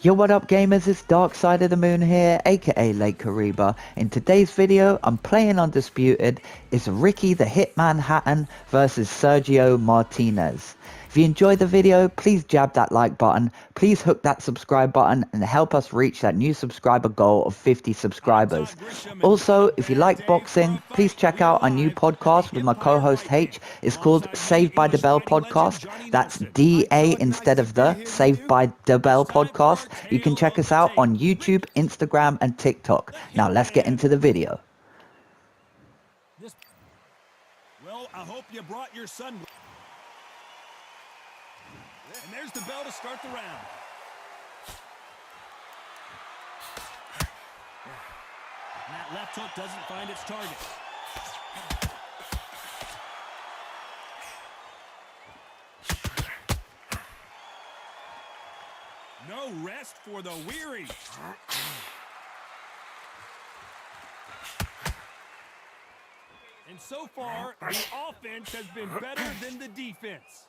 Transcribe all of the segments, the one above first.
Yo, what up gamers, it's Dark Side of the Moon here, aka Lake Kariba. In today's video, I'm playing Undisputed. It's Ricky the Hitman Hatton versus Sergio Martinez. If you enjoyed the video, please jab that like button, please hook that subscribe button and help us reach that new subscriber goal of 50 subscribers. Also, if you like boxing, please check out our new podcast with my co-host H. It's called Saved by the Bell Podcast. That's DA instead of the Saved by the Bell Podcast. You can check us out on YouTube, Instagram and TikTok. Now let's get into the video. Well, I hope you brought your son. And there's the bell to start the round. And that left hook doesn't find its target. No rest for the weary. And so far, the offense has been better than the defense.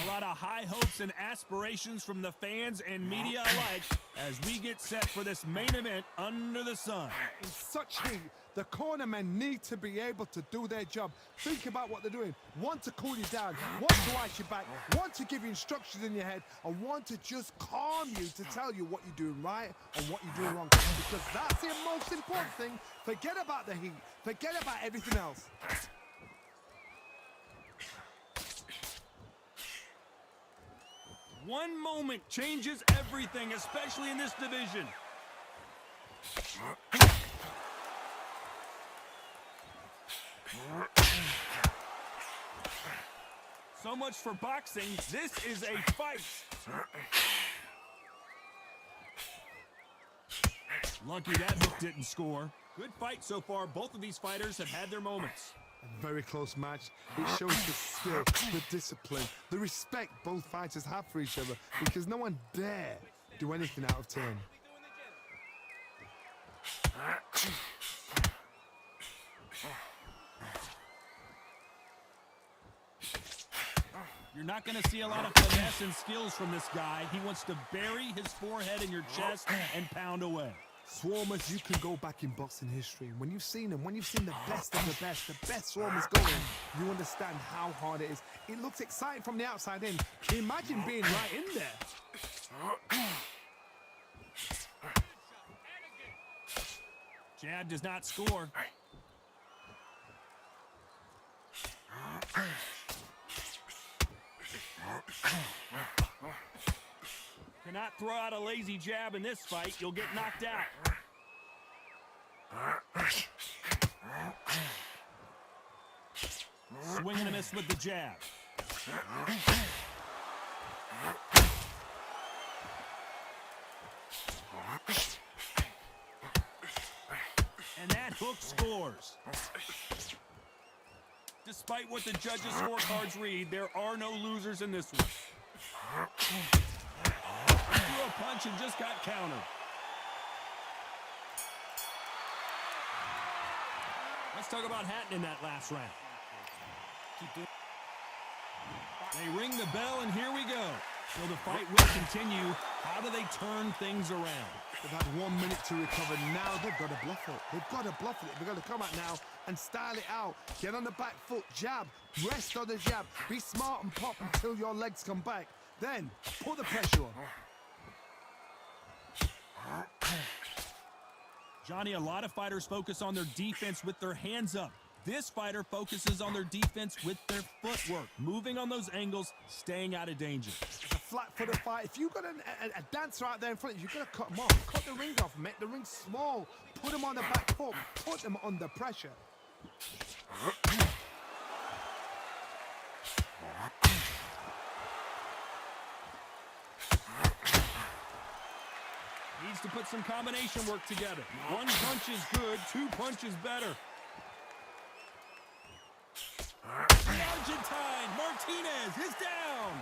A lot of high hopes and aspirations from the fans and media alike as we get set for this main event under the sun. In such heat, the cornermen need to be able to do their job. Think about what they're doing. One to cool you down, one to ice you back, one to give you instructions in your head, and one to just calm you to tell you what you're doing right and what you're doing wrong. Because that's the most important thing. Forget about the heat. Forget about everything else. One moment changes everything, especially in this division. So much for boxing. This is a fight. Lucky that hook didn't score. Good fight so far. Both of these fighters have had their moments. A very close match. It shows the skill, the discipline, the respect both fighters have for each other, because no one dare do anything out of turn. You're not going to see a lot of finesse and skills from this guy. He wants to bury his forehead in your chest and pound away. Swarmers, you can go back in boxing history. When you've seen them, when you've seen the best of the best swarmers going, you understand how hard it is. It looks exciting from the outside in. Can you imagine being right in there? Jab does not score. Cannot throw out a lazy jab in this fight. You'll get knocked out. Swing and a miss with the jab. And that hook scores. Despite what the judges' scorecards read, there are no losers in this one. Threw a punch and just got countered. Let's talk about Hatton in that last round. They ring the bell, and here we go. So the fight will continue. How do they turn things around? They've had 1 minute to recover. Now they've got to bluff it. They've got to bluff it. They've got to come out now and style it out. Get on the back foot, jab, rest on the jab. Be smart and pop until your legs come back. Then put the pressure on. Johnny, a lot of fighters focus on their defense with their hands up. This fighter focuses on their defense with their footwork, moving on those angles, staying out of danger. It's a flat-footed fight. If you've got a dancer out there in front of you, you've got to cut them off. Cut the ring off, make the ring small. Put them on the back foot, put them under pressure. Needs to put some combination work together. One punch is good, two punches better. The Argentine, Martinez, is down.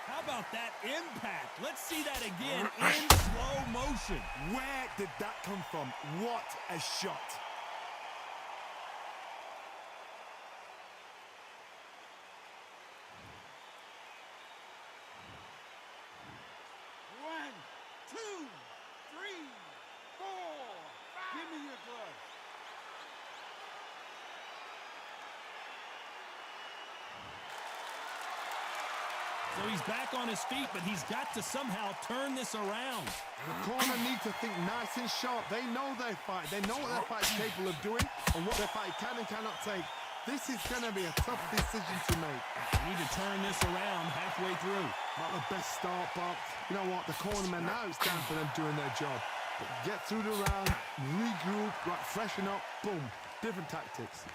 How about that impact? Let's see that again in slow motion. Where did that come from? What a shot. So he's back on his feet, but he's got to somehow turn this around. The corner need to think nice and sharp. They know their fight. They know what their fight's capable of doing and what their fight can and cannot take. This is going to be a tough decision to make. Need to turn this around halfway through. Not the best start, but you know what? The cornermen, now it's time for them doing their job. But get through the round, regroup, right, freshen up, boom. Different tactics.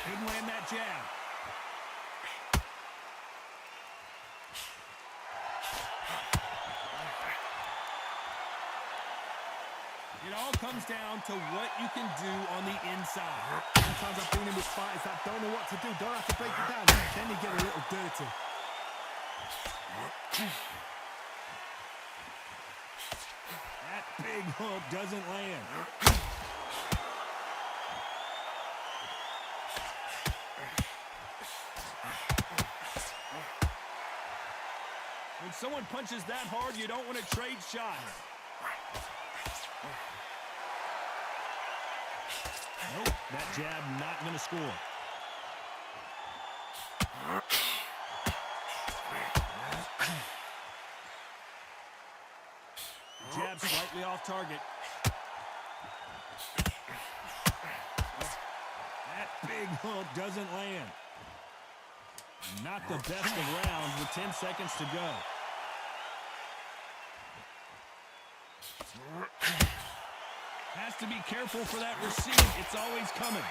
Couldn't land that jab. It all comes down to what you can do on the inside. Sometimes I've been in with fighters that don't know what to do, don't have to break it down. Then you get a little dirty. That big hook doesn't land. When someone punches that hard, you don't want to trade shots. Nope, that jab not going to score. Jab slightly off target. That big hook doesn't land. Not the best of rounds with 10 seconds to go. Has to be careful for that receive. It's always coming.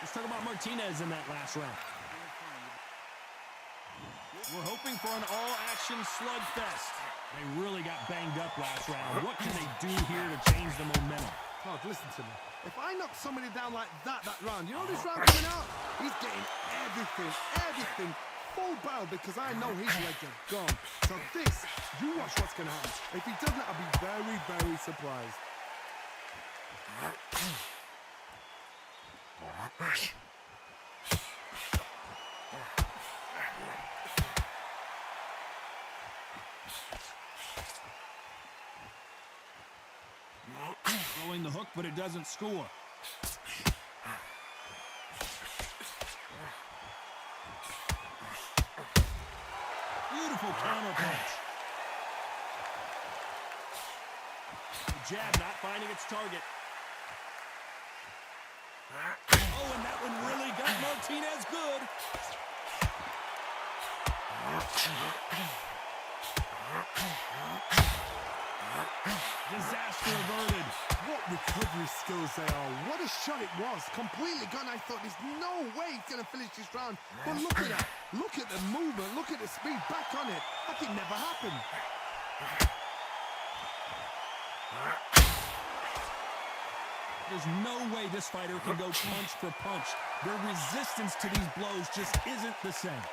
Let's talk about Martinez in that last round. We're hoping for an all-action slugfest. They really got banged up last round. What can they do here to change the momentum? Todd, listen to me. If I knock somebody down like that round, you know this round coming out? He's getting everything full barrel because I know his legs are gone. So this, you watch what's going to happen. If he doesn't, I'll be very, very surprised. Throwing the hook, but it doesn't score. Beautiful counter punch. The jab not finding its target. Oh, and that one really got Martinez good. Disaster averted. What recovery skills they are. What a shot it was. Completely gone. I thought there's no way he's going to finish this round. But look at that. Look at the movement. Look at the speed. Back on it. Like it never happened. There's no way this fighter can go punch for punch. Their resistance to these blows just isn't the same.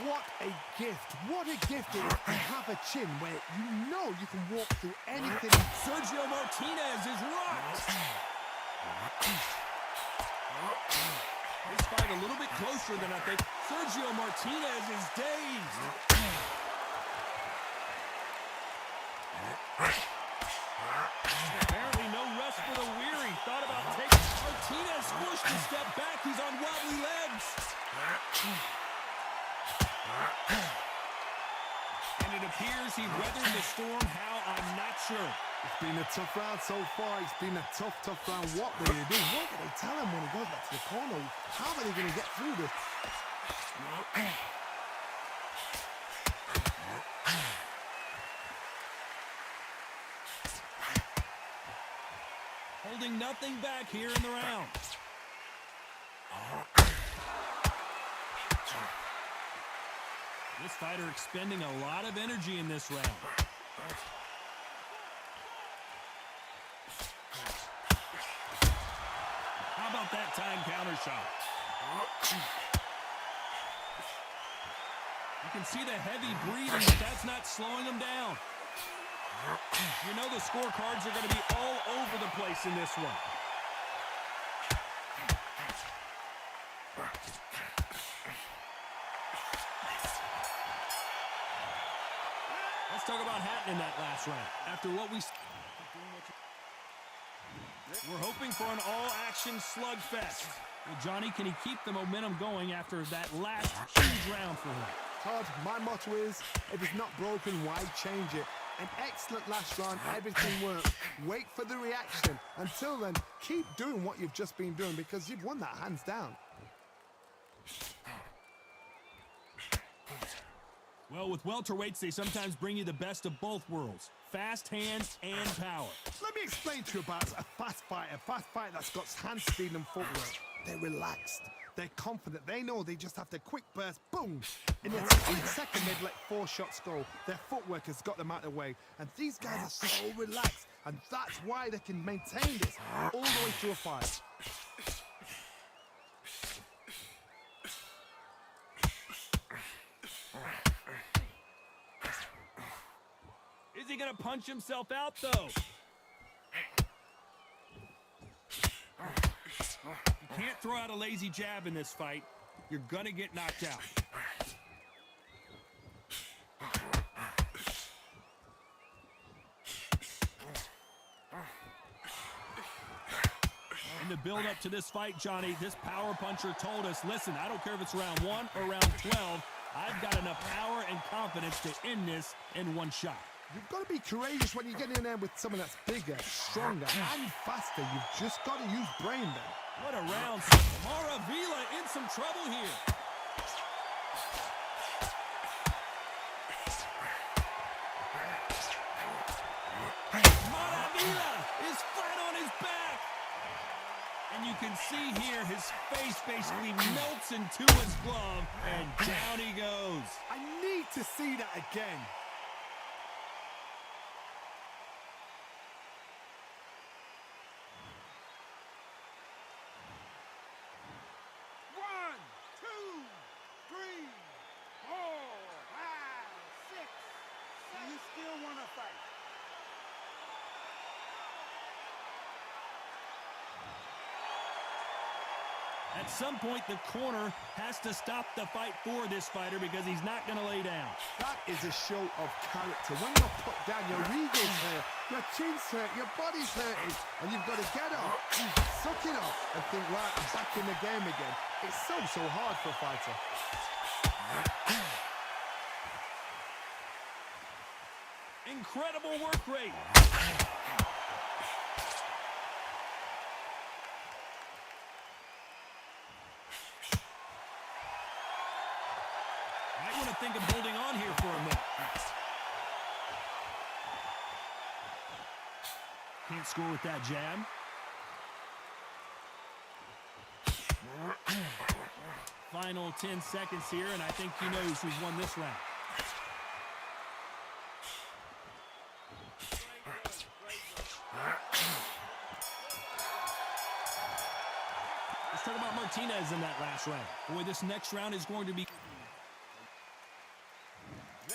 What a gift. What a gift it is to have a chin where you know you can walk through anything. Sergio Martinez is rocked. This fight a little bit closer than I think. Sergio Martinez is dazed. Apparently no rest for the weary. Thought about taking Martinez, forced to step back. He's on wobbly legs. And it appears he weathered the storm. How? I'm not sure. It's been a tough round so far. It's been a tough round. What will he do? What will they tell him when he goes back to the corner? How are they going to get through this? Holding nothing back here in the round. This fighter expending a lot of energy in this round. How about that time counter shot? You can see the heavy breathing, but that's not slowing him down. You know the scorecards are going to be all over the place in this one. Let's talk about Hatton in that last round. After what we... We're hoping for an all-action slugfest. Well, Johnny, can he keep the momentum going after that last huge round for him? Todd, my motto is, if it's not broken, why change it? An excellent last round, everything worked. Wait for the reaction. Until then, keep doing what you've just been doing because you've won that hands down. Well, with welterweights, they sometimes bring you the best of both worlds. Fast hands and power. Let me explain to you about a fast fighter that's got hand speed and footwork. They're relaxed. They're confident. They know they just have to quick burst, boom. In a split second, they've let 4 shots go. Their footwork has got them out of the way. And these guys are so relaxed. And that's why they can maintain this all the way through a fight. Is he going to punch himself out, though? You can't throw out a lazy jab in this fight. You're going to get knocked out. In the build-up to this fight, Johnny, this power puncher told us, listen, I don't care if it's round 1 or round 12. I've got enough power and confidence to end this in one shot. You've got to be courageous when you get in there with someone that's bigger, stronger, and faster. You've just got to use brain then. What a round. Maravilla in some trouble here. Maravilla is flat on his back. And you can see here his face basically melts into his glove, and down he goes. I need to see that again. At some point, the corner has to stop the fight for this fighter because he's not going to lay down. That is a show of character. When you're put down, your ego's hurt, your chin's hurt, your body's hurting, and you've got to get up, suck it up, and think, right, I'm back in the game again. It's so hard for a fighter. Incredible work rate. Might want to think of holding on here for a minute. Can't score with that jab. Final 10 seconds here, and I think he knows who's won this round. Let's talk about Martinez in that last round. Boy, this next round is going to be...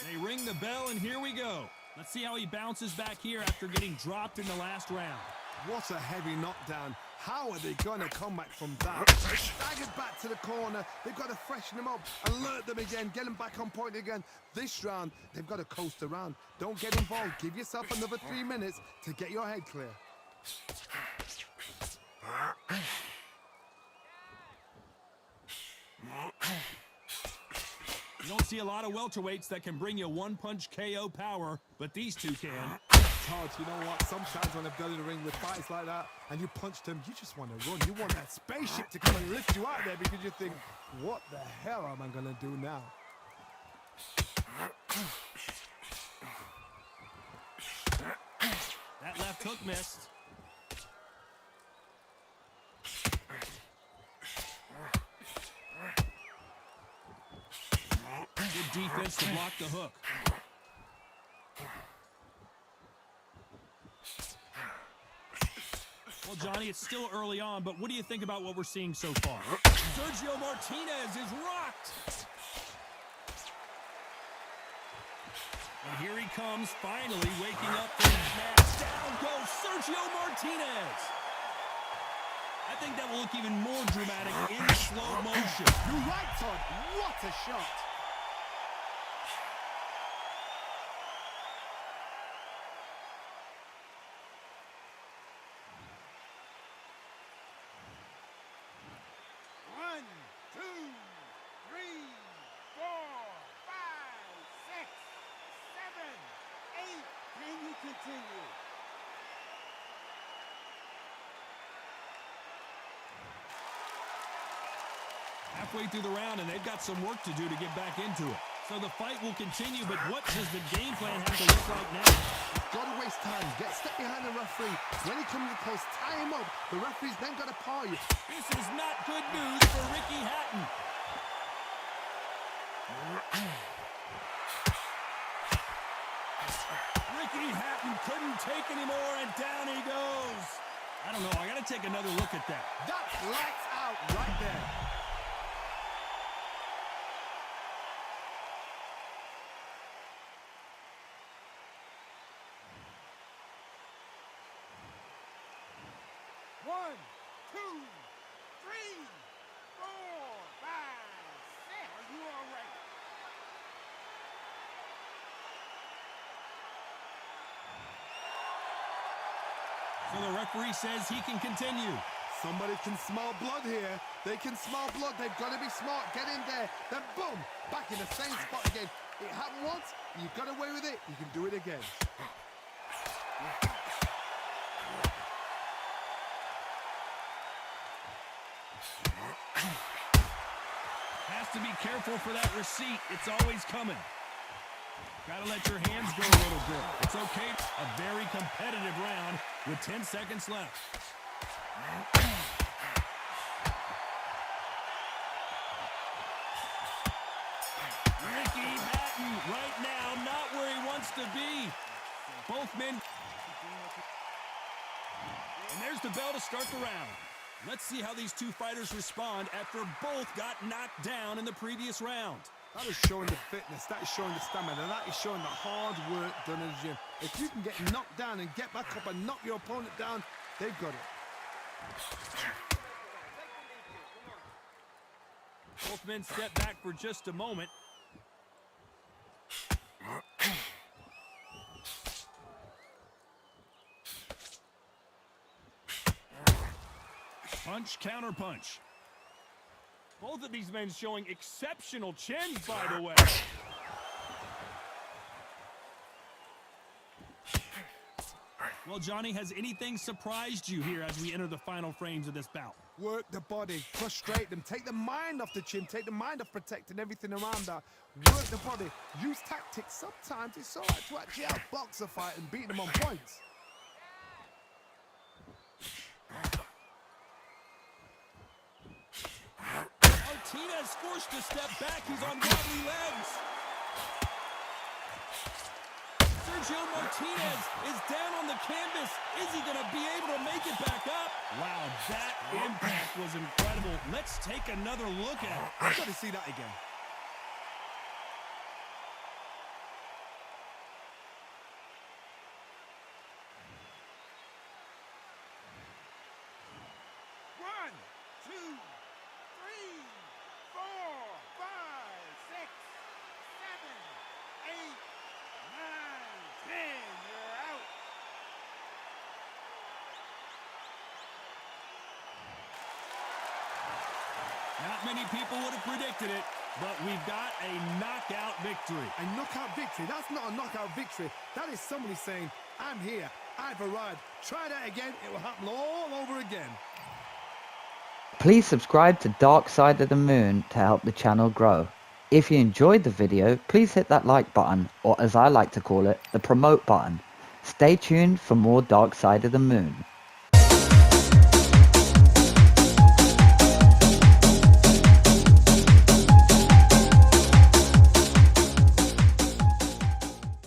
They ring the bell, and here we go. Let's see how he bounces back here after getting dropped in the last round. What a heavy knockdown. How are they going to come back from that? They staggered back to the corner. They've got to freshen them up, alert them again, get them back on point again. This round, they've got to coast around. Don't get involved. Give yourself another 3 minutes to get your head clear. You don't see a lot of welterweights that can bring you one-punch KO power, but these two can. Todd, you know what? Sometimes when I've done in the ring with fights like that, and you punch them, you just want to run. You want that spaceship to come and lift you out there because you think, what the hell am I going to do now? That left hook missed. Good defense to block the hook. Well, Johnny, it's still early on, but what do you think about what we're seeing so far? Sergio Martinez is rocked. And here he comes, finally waking up from his nap. Down goes Sergio Martinez. I think that will look even more dramatic in slow motion. You're right, Todd. What a shot. Halfway through the round, and they've got some work to do to get back into it. So the fight will continue, but what does the game plan have to look like now? Got to waste time. Get step behind the referee. When he comes close, tie him up. The referee's then got to paw you. This is not good news for Ricky Hatton. Ricky Hatton couldn't take anymore, and down he goes. I don't know. I got to take another look at that. That's lights out right there. One, two, three, four, five, six. Are you all right? So the referee says he can continue. Somebody can smell blood here. They can smell blood. They've got to be smart. Get in there. Then boom, back in the same spot again. It happened once. You got away with it. You can do it again. Has to be careful for that receipt. It's always coming. Gotta let your hands go a little bit. It's okay. A very competitive round with 10 seconds left. Ricky Hatton right now not where he wants to be. Both men. And there's the bell to start the round. Let's see how these two fighters respond after both got knocked down in the previous round. That is showing the fitness, that is showing the stamina, that is showing the hard work done in the gym. If you can get knocked down and get back up and knock your opponent down, they've got it. Both men step back for just a moment. Punch, counter punch. Both of these men showing exceptional chins, by the way. Well, Johnny, has anything surprised you here as we enter the final frames of this bout? Work the body, frustrate them, take the mind off the chin, take the mind off protecting everything around that. Work the body, use tactics. Sometimes it's all right to actually outbox a fight and beat them on points. Martinez forced to step back. He's on wobbly legs. Sergio Martinez is down on the canvas. Is he going to be able to make it back up? Wow, that impact was incredible. Let's take another look at it. I've got to see that again. One, two, three, four, five, six, seven, eight, nine, 10. You're out. Not many people would have predicted it, but we've got a knockout victory. A knockout victory? That's not a knockout victory. That is somebody saying, I'm here, I've arrived. Try that again, it will happen all over again. Please subscribe to Dark Side of the Moon to help the channel grow. If you enjoyed the video, please hit that like button, or as I like to call it, the promote button. Stay tuned for more Dark Side of the Moon.